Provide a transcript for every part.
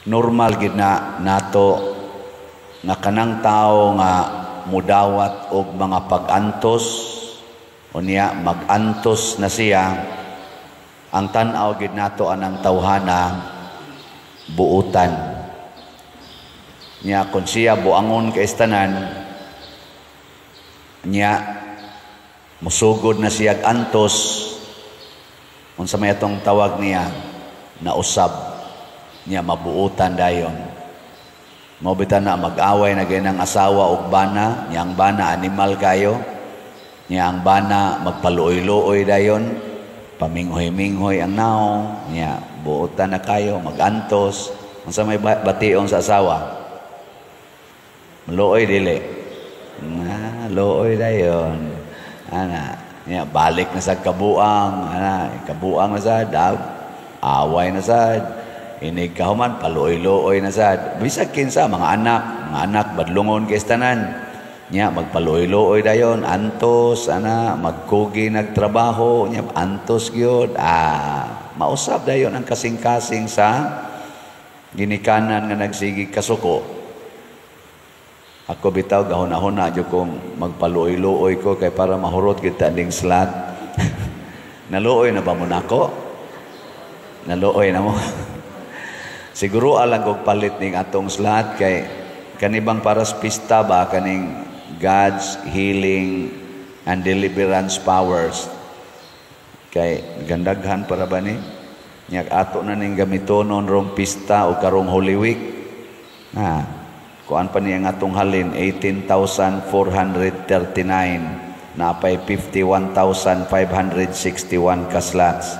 normal gid na nato nga kanang tao nga mudawat og mga pag-antos unya mag-antos na siya. Ang tan-aw gid nato anang tawhana buutan nya kun siya buangon kay tanan nya musugod na siya antos unsa may atong tawag niya na usab niya mabuutan dayon. Mao bitan na mag-away na ganang asawa ug bana, nya ang bana animal kayo, nya ang bana magpaluoy-luoy dayon, paminghoy-minghoy ang naong, nya buutan na kayo magantos. Unsa may bation sa asawa? Luoy dili. Luoy dayon. Ana, nya balik na sa kabuang, kabuang na sad, away na sad. Inig kahuman paluoy-luoy na sad. Bisag kinsa mga anak badlungon kay tanan. Nya magpaluoy-luoy dayon, antos ana magkugi nagtrabaho, nya antos gyud. Mausab dayon ang kasing-kasing sa ginikanan nga nagsigi kasuko. Ako bitaw gahuna-huna jud kong magpaluoy-luoy ko kay para mahurot kita ning slot. Naluoy na ba mo nako? Naluoy na mo. Siguro alang kog palit ning atong slot kay kanibang paras pista ba kaning God's healing and deliverance powers. Kay gandaghan para ba ni? Nya ato na ning gamitonon rong pista o karong Holy Week. Kuan pa niya nga atong halin, 18,439. Napay 51,561 ka slots.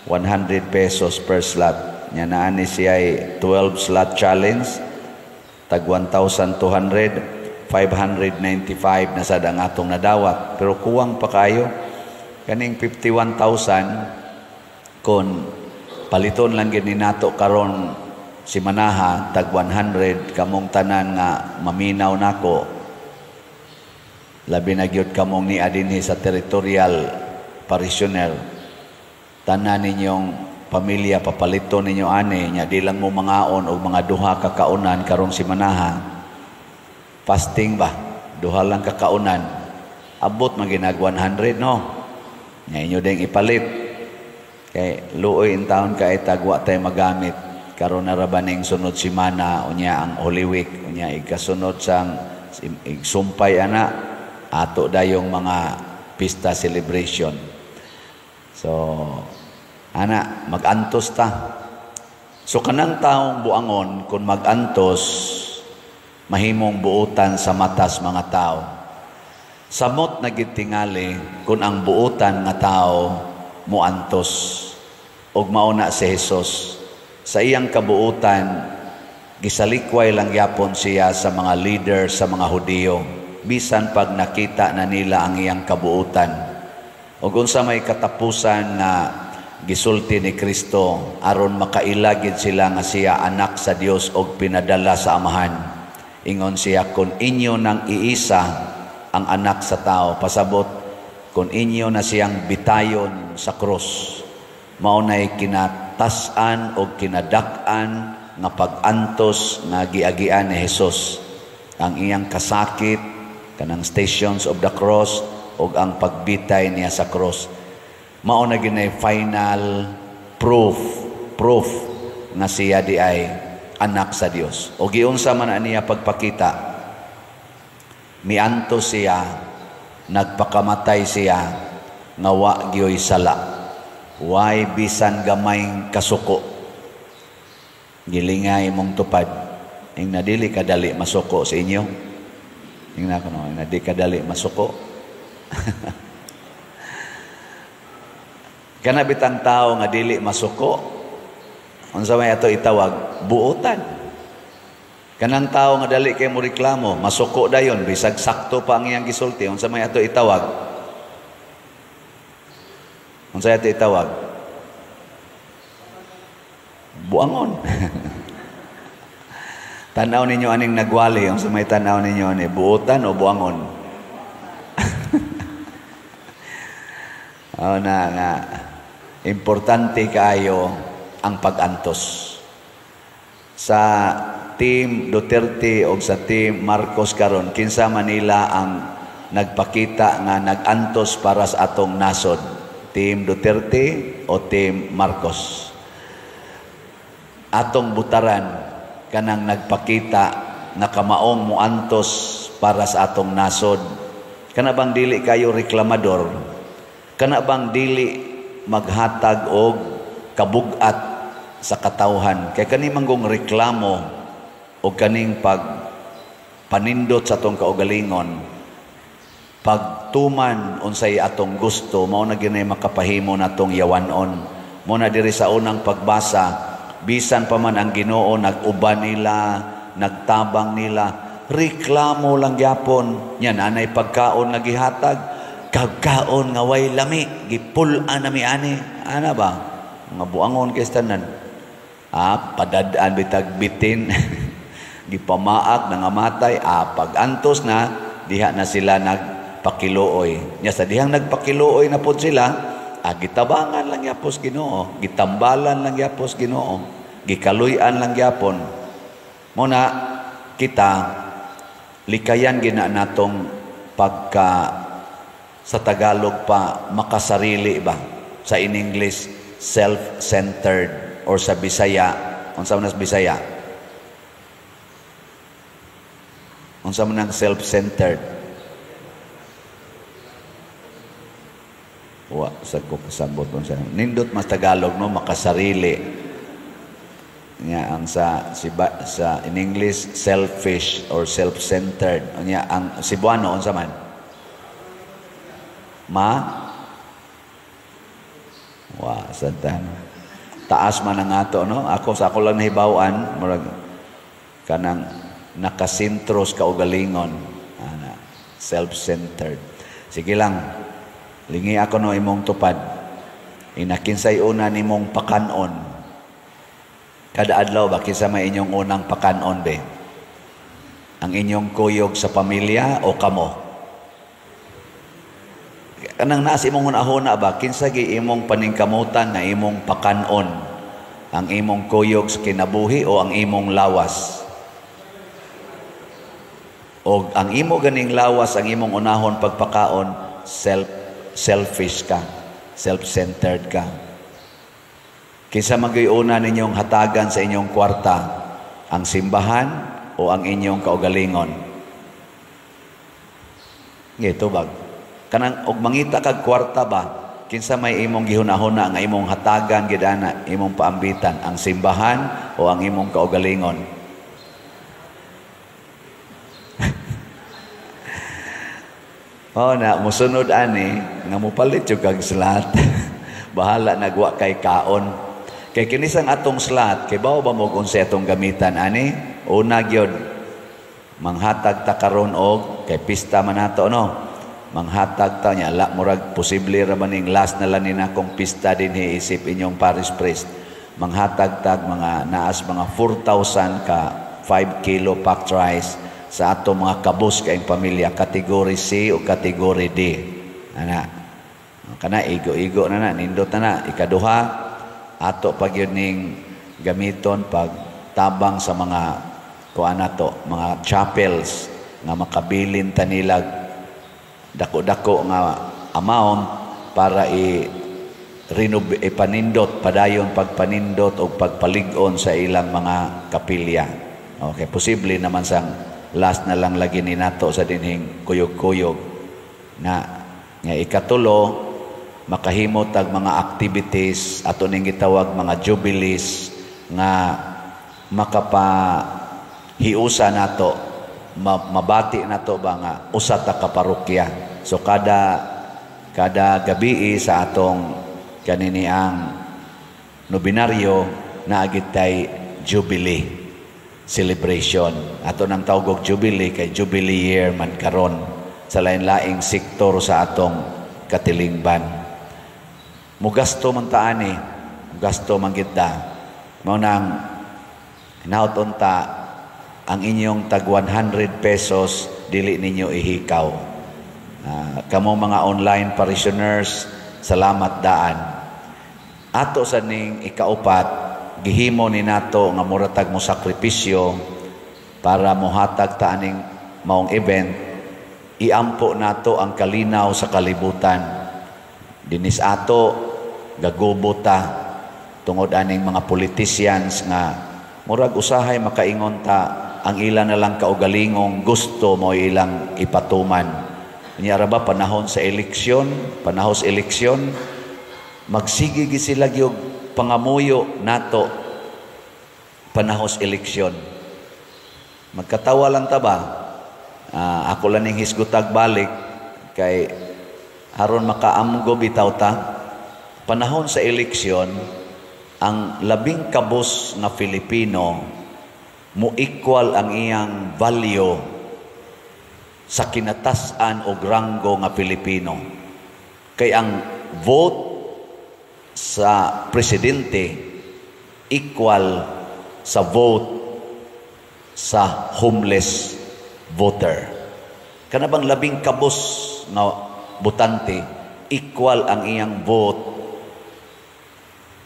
100 pesos per slot. Nya naani siya ay 12 slot challenge. Tag 1,200, 595 na sad ang atong nadawat. Pero kuwang pa kayo. Kaning 51,000 kon paliton lang gid ni nato karon si Manaha tag 100 kamong tanan nga maminaw nako labi na gyud kamong ni adinhi sa territorial parishioner tanan ninyong pamilya papaliton ninyo ani nya di lang mo mangaon og mga duha ka kaunan karong si Manaha fasting ba duha lang ka kaunan abot man ginag 100 no nya inyo ding ipalit kay luoy in taon kay tagwa tay magamit karon na rabaning sunod semana unya ang Holy Week unya ikasunod sang igsumpay ana ato dayong mga pista celebration. So ana magantos ta. So kanang taong buangon kung magantos mahimong buutan sa matas mga tao. Samot na gid tingali kung ang buutan nga tao muantos ug mauna si Jesus. Sa iyang kabuutan, gisalikway lang yapon siya sa mga leader sa mga Hudiyo, bisan pag nakita na nila ang iyang kabuutan. O kung sa may katapusan na gisulti ni Kristo, aron makailagid sila nga siya anak sa Dios o pinadala sa Amahan. Ingon siya, kung inyo nang iisa ang anak sa tao, pasabot, kung inyo na siyang bitayon sa krus, maunay kinatasan o kinadak-an nga pag-antos nga giagian ni Jesus. Ang iyang kasakit, kanang stations of the cross, o ang pagbitay niya sa cross. Mauna ginay final proof nga siya di ay anak sa Dios. O giunsa man aniya pagpakita, miantos siya, nagpakamatay siya, nga wa gyoy sala. Way bisan gamayng kasuko gilingay mong tupad ing nadili kadali masuko sa inyo ing nako no nadili kadali masuko kana bitang tao nga dili masuko unsa may ato itawag buutan kanang tao nga dali kay mo reklamo masuko dayon bisag sakto pa ang iyang gisulti unsa may ato itawag unsa ito itawag? Buangon. Tanaw ninyo aning nagwali, unsa may tanaw ninyo ani, buutan o buangon? Na importante kaayo ang pag-antos. sa Team Duterte o sa Team Marcos karon, kinsa Manila ang nagpakita nga nagantos para sa atong nasod? Team Duterte o Team Marcos? Atong butaran kanang nagpakita na kamaong muantos para sa atong nasod. Kana bang dili kayo reklamador? Kana bang dili maghatag og kabugat sa katawhan? Kay kani manggong reklamo o kaning panindot sa atong kaugalingon, pagtuman unsay atong gusto, mao na ginay makapahimo natong yawanon. Mo na diri sa unang pagbasa, bisan pa man ang Ginoo nag-uban nila, nagtabang nila, reklamo lang gyapon. Yan anay pagkaon nga gihatag, kagkaon nga way lami, gipul-an nami ani. Ana ba? Mga buangon kay tanan. Padadaan bitag bitin. Gipamaak na nga matay, pag-antos na, diha na sila nagpakiluoy. Nya sa dihang nagpakiluoy na po sila, gitabangan lang yapos Ginoo, gitambalan lang yapos Ginoo, gikaluyan lang yapon. Muna kita, likayan gina natong pagka sa Tagalog pa makasarili ba? Sa in English, self-centered, or sa Bisaya, unsa man sa Bisaya? Unsa man ang self-centered? Wa sa ko kasabot unsa. Nindot mas Tagalog no, makasarili. Nya ang sa in English selfish or self-centered. Nya ang Cebuano unsa man? Wa satan. Taas man ang ato no. Ako lang nahibaw-an murag kanang nakasintros kaugalingon, self-centered. Sige lang, lingi ako no imong tupad. Inakinsay una nimong pakanon. Kada adlaw ba kinsa may inyong unang pakanon be? Ang inyong kuyog sa pamilya o kamo? Kanang naas imong hunahuna ba kinsa gi imong paningkamutan na imong pakanon? Ang imong kuyog sa kinabuhi o ang imong lawas? O ang imo ganing lawas, ang imong unahon pagpakaon, selfish ka, self-centered ka. Kinsa magayuna ninyong hatagan sa inyong kwarta, ang simbahan o ang inyong kaugalingon? Ngito bag. Kanang og mangita kag kwarta ba, kinsa may imong gihunahuna nga imong hatagan gid ana, imong paambitan, ang simbahan o ang imong kaugalingon? Na musunod ani nga mupalit jud kag slot. Bahala nagwa kay kaon. Kay kinisang atong slot, kay bawo ba mo unsay atong gamitan ani? Una gyud manghatag ta karon og kay pista man nato no. Manghatag ta nya murag posible ra maning last na lang ni akong pista dinhi isip inyong parish priest. Manghatag tag mga naas mga 4,000 ka 5 kilo packed rice sa ato mga kabus kayong pamilya, kategory C o kategory D. Kana igo-igo na nindot na ikaduha, ato pag yun ning gamiton pag tabang sa mga mga chapels nga makabilin tanilag dako-dako nga amount para ipanindot, padayon pagpanindot o pagpalig-on sa ilang mga kapilya. Okay, posible naman sang last na lang lagi ni nato sa dinhing kuyog-kuyog na nga ikatulo makahimo tag mga activities ato ning gitawag mga jubilees nga makapahiusa nato, mabati nato ba nga usa ta ka parokya. So kada gabi sa atong kanini ang nobinaryo naagit tay jubilee celebration. Ato nang tawag og jubilee kay jubilee year man karon sa lain-laing sektor sa atong katilingban. Mugasto man ta ani, mugasto man kita. Mao nang nauton ta ang inyong tag 100 pesos dili ninyo ihikaw. Kamo mga online parishioners, salamat daan. Ato sa ning ikaupat gihimo ni nato nga muratag mo sakripisyo para mohatag ta aning maong event, iampo nato ang kalinaw sa kalibutan. Dinis ato gagubo ta tungod aning mga politicians nga murag usahay makaingon ta ang ilan na lang kaugalingong gusto mo ilang ipatuman. Inyara ba panahon sa eleksyon, panahos eleksyon, magsigigi sila gyud pangamuyo nato panahos eleksyon. Magkatawa lang ta ba? Ako lang ning hisgutag balik kay haron makaamgo bitaw ta. Panahon sa eleksyon, ang labing kabus nga Filipino mo equal ang iyang value sa kinatasan o ranggo nga Pilipino. Kay ang vote sa presidente equal sa vote sa homeless voter. Kanabang labing kabus nga botante equal ang iyang vote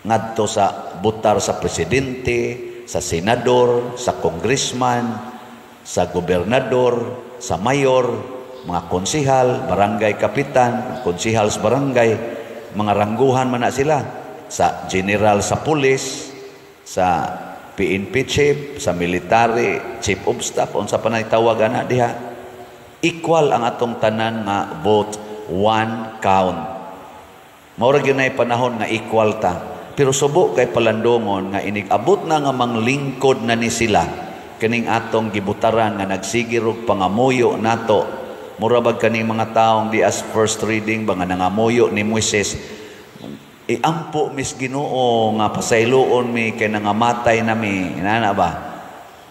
ngadto sa butar sa presidente, sa senador, sa congressman, sa gobernador, sa mayor, mga konsihal, barangay kapitan, konsihal sa barangay, mga rangguhan man na sila, sa general sa pulis, sa PNP chief, sa military, chief of staff, unsa pa na itawagan na diha. Equal ang atong tanan nga vote, one count. Maura gyud nay panahon nga equal ta. Pero subo kay palandongon nga inig-abot na nga manglingkod na ni sila kaning atong gibutaran nga nagsigirog pangamuyo nato. Murabag kaning mga taong di as first reading ba nga nangamuyo ni Moises. Iampo mis Ginoo nga pasayloon mi kay nangamatay na mi. Inana ba?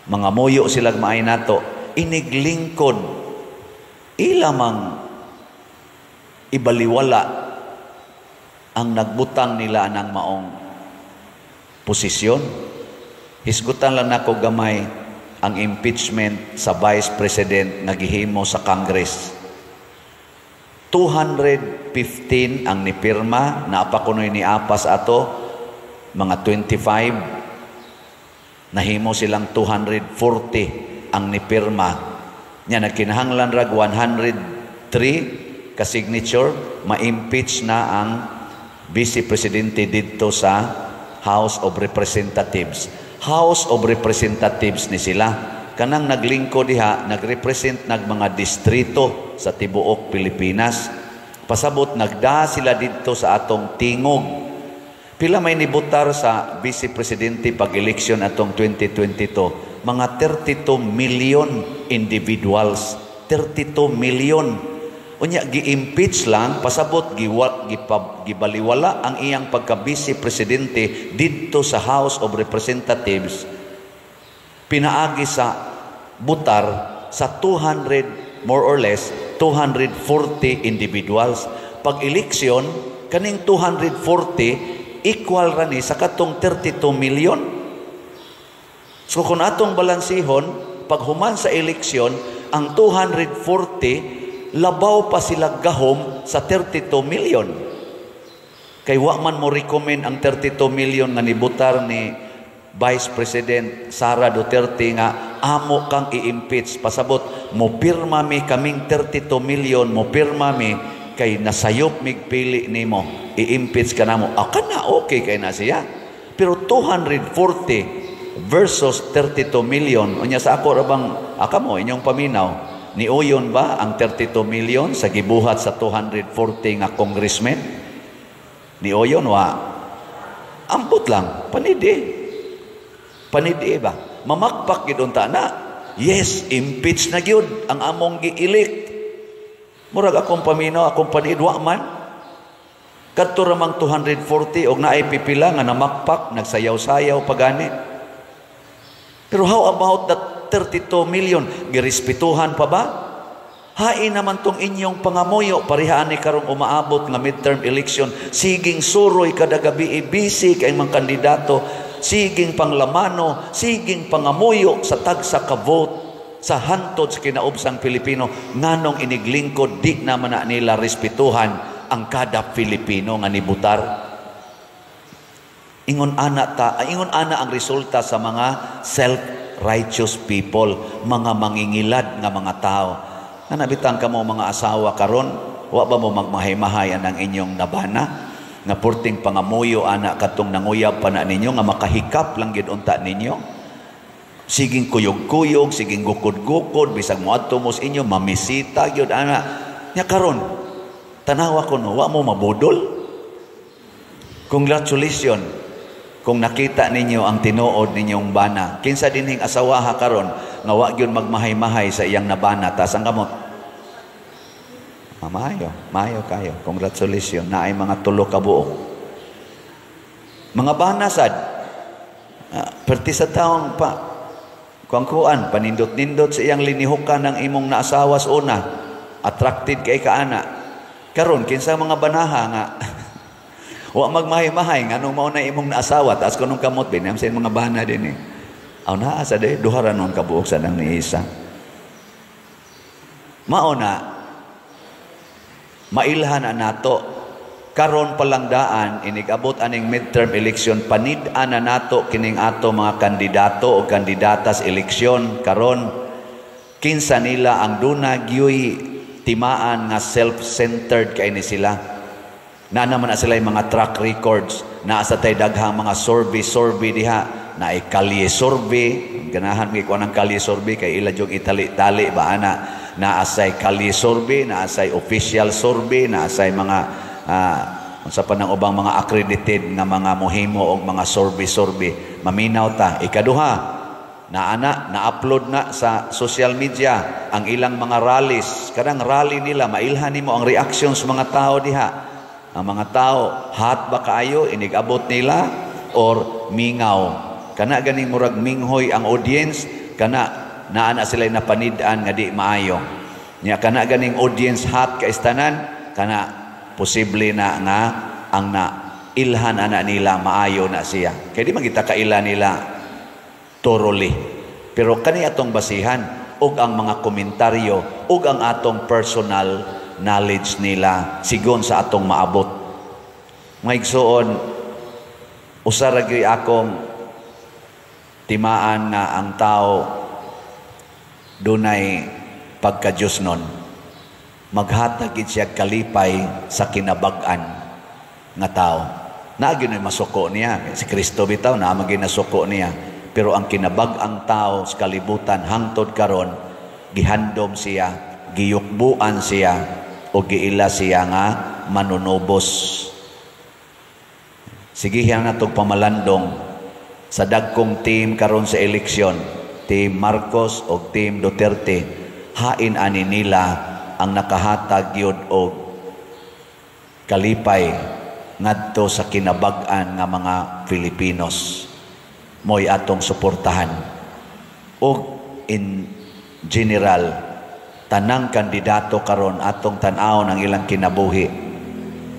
Mangamuyo sila maay nato. Iniglingkod. Ilamang ibaliwala ang nagbutang nila ng maong posisyon. Hisgutan lang nako gamay ang impeachment sa Vice President nga gihimo sa Congress. 215 ang nipirma, naapakunoy ni Apas ato, mga 25, nahimo silang 240 ang nipirma. Nya nagkinahanglan rag 103 ka signature, ma-impeach na ang Vice Presidente dito sa House of Representatives. House of Representatives ni sila. Kanang naglingkod diha, nagrepresent nag mga distrito sa tibuok Pilipinas. Pasabot nagda sila dito sa atong tingog. Pila may nibutar sa Vice Presidente pag-eleksyon atong 2022? Mga 32 million individuals. 32 million. Unya gi-impeach lang, pasabot gibaliwala ang iyang pagka-vice presidente dito sa House of Representatives. Pinaagi sa butar sa 200, more or less, 240 individuals. Pag-eleksyon, kaning 240, equal rani sa katong 32 million. So kung atong balansihon, pag human sa eleksyon, ang 240 labaw pa sila gahom sa 32 million. Kay wa man mo recommend ang 32 million nga nibutar ni Vice President Sara Duterte nga amo kang i-impeach. Pasabot, mo pirma mi kaming 32 million, mo pirma mi kay nasayop migpili nimo, i-impeach ka namo. Kana okay kay na siya. Pero 240 versus 32 million, unya sa ako rabang akamo inyong paminaw. Ni Uyon ba ang 32 million sa gibuhat sa 240 nga congressman? Ni Uyon wa. Ambot lang, panidi. Panidi ba? Mamakpak gid unta na. Yes, impeach na gyud ang among gi-elect. Murag akong paminaw, akong panidwa man. Kadto ramang 240 og naay pipila nga namakpak, nagsayaw-sayaw pagani. Pero how about that 32 million, girespetuhan pa ba? Hain naman tong inyong pangamuyo, parihaan ni karong umaabot nga midterm election, siging suroy kada gabi busy kay mga kandidato, siging panglamano, siging pangamuyo sa tagsa ka vote sa hantod sa kinaubsang Pilipino, nganong iniglingkod di naman na nila respetuhan ang kada Pilipino nga nibutar. Ingon ana ang resulta sa mga self-righteous people, mga mangingilad nga mga tao. Nabitang ka mo mga asawa karon, wa ba mo magmahay-mahay ang inyong nabana? Nga purting pangamuyo ana katong nanguyab pa na ninyo, nga makahikap lang gid unta ninyo. Siging kuyog-kuyog, siging gukod-gukod, bisag moadto mo sa inyo, mamisita gyud ana. Nya karon, tanawa ko no, wa mo mabudol? Congratulations kung nakita ninyo ang tinuod ninyong bana. Kinsa dinhing asawaha karon nga wa gyud magmahay-mahay sa iyang nabana, tas ang kamot. Maayo kayo. Congratulations. Na ay mga tulo ka buok. Mga bana sad, perti sa taong pa, kuan panindot-nindot sa iyang linihukan ng imong naasawa sa una, attracted kay kaana. Karon kinsa mga banaha nga wa magmahay-mahay nganong mao na imong naasawa, taas kunong kamot binam sa mga bana din eh. Aw naa sa de duha ra non kabuok sa nang ni isa. Mao na mailhan nato karon palang daan inigabot aning midterm election, panid-an na nato kining ato mga kandidato o kandidatas eleksyon karon, kinsa nila ang duna gyoy timaan nga self-centered kay ni sila. Na naman na sila yung mga track records, na sa tay daghang mga survey diha, na ay kalye survey, ganahan may kuha ng kalye survey, kay ila yung itali-tali ba ana, na asay kalye survey, na asay official survey, na asay mga, sa panang ubang mga accredited nga mga mohimo o mga survey, maminaw ta. Ikaduha, na-upload na sa social media ang ilang mga rallies, kadang rally nila, mailhan nimo ang reactions sa mga tao diha. Ang mga tao, hot ba kaayo, inigabot nila, or mingaw. Kana ganing murag minghoy ang audience, kana naana sila napanid-an nga di maayo. Nya kana ganing audience hot ka istanan, kana posible na nga ang na ilhan ana nila maayo na siya. Kaya di magita kaila nila thoroughly. Pero kani atong basihan, ug ang mga komentaryo, ug ang atong personal knowledge nila sigon sa atong maabot. Maigsoon, usara gyud akong timaan na ang tao dunay pagka-Dios nun. Maghatag gid siya kalipay sa kinabag-an nga tao. Naagyo na masuko niya. Si Kristo bitaw na maging nasuko niya. Pero ang kinabag-ang tao sa kalibutan hangtod karon, gihandom siya, giyukbuan siya, o giila siya nga manunubos. Sige yan natong pamalandong sa dagkong team karon sa eleksyon, Team Marcos o Team Duterte, hain ani nila ang nakahatag yun o kalipay ngadto sa kinabag-an nga mga Filipinos. Mo'y atong suportahan. O in general, tanang kandidato karon atong tan-aw ng ilang kinabuhi,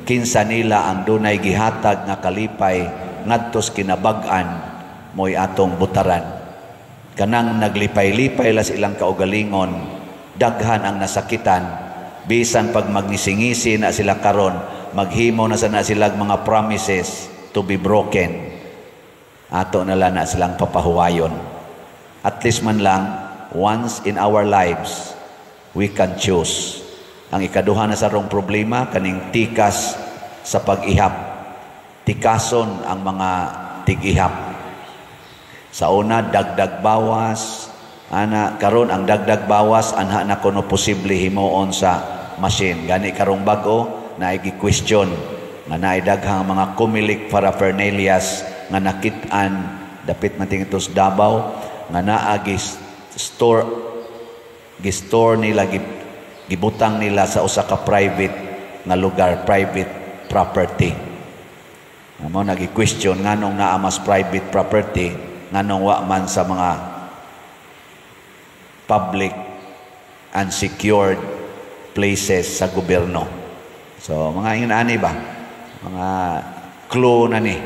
kinsa nila ang dunay gihatag nga kalipay ngadtos kinabag-an, mo'y atong butaran. Kanang naglipay-lipay la sa ilang kaugalingon, daghan ang nasakitan, bisan pag magnisingisi na sila karon, maghimo na sana silang mga promises to be broken, ato nala na silang papahuwayon. At least man lang once in our lives we can choose. Ang ikaduha na sa rong problema, kaning tikas sa pag-ihap. Tikason ang mga tig-ihap. Sa una, dagdag bawas. Karon ang dagdag bawas, anha na kuno posible himuon sa machine. Gani karong bago, na i-question, nga naidaghang mga kumilik paraphernalias, nga nakitaan, dapit mating ito sa Davao, nga naagis gistore nila, gibutang nila sa usa ka private nga lugar, private property. Amo nagi-question nganong naa mas private property, nganong wa man sa mga public and secured places sa gobyerno. So mga inani ba, mga clue na ni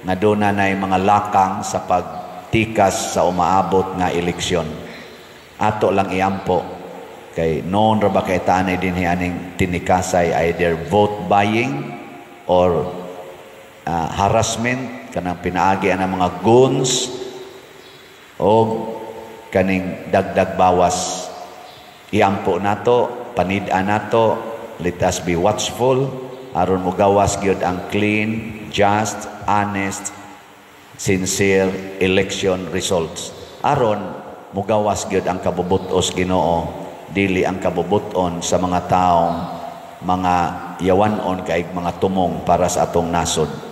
nga doon na mga lakang sa pagtikas sa umaabot nga eleksyon. Ato lang iampo kay noon ra ba kay tanay din aning tinikasay, either vote buying or harassment kanang pinaagi ang mga goons o kaning dagdag bawas. Iampo nato, panid-an nato, let us be watchful aron mogawas gyud ang clean, just, honest, sincere election results. Aron mugawas gyud ang kabubutos Ginoo, dili ang kabubuton sa mga taong mga yawanon kaig mga tumong para sa atong nasod.